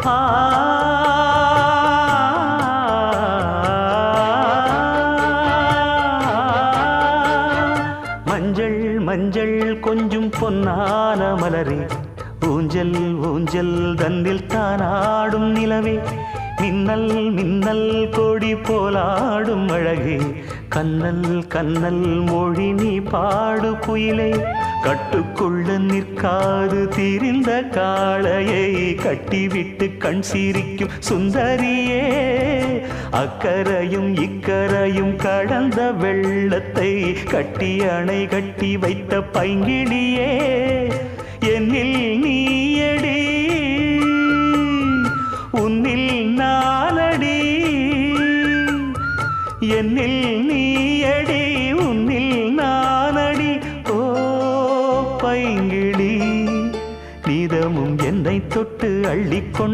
ஆ மஞ்சள் மஞ்சள் கொஞ்சம் பொன்னான மலரே ஊஞ்சல் ஊஞ்சல் தன்னில் தானாடும் நிலவே மின்னல் மின்னல் கொடி போலாடும் அழகே கண்ணல் கண்ணல் மொழி நீ பாடு குயிலே கட்டுக்குள்ள நிற்காது திரிந்த காளையை கட்டிவிட்டு கண் சிரிக்கும் சுந்தரியே அக்கரையும் இக்கரையும் கடந்த வெள்ளத்தை கட்டி அணை கட்டி வைத்த பைங்கிளியே என்னில் நீயடி உன்னில் நானடி என்னில் நீயடி உன்னில் நானடி ஓ பைங்கிளி நீதமும் என்னை தொட்டு அள்ளிக்கொண்டு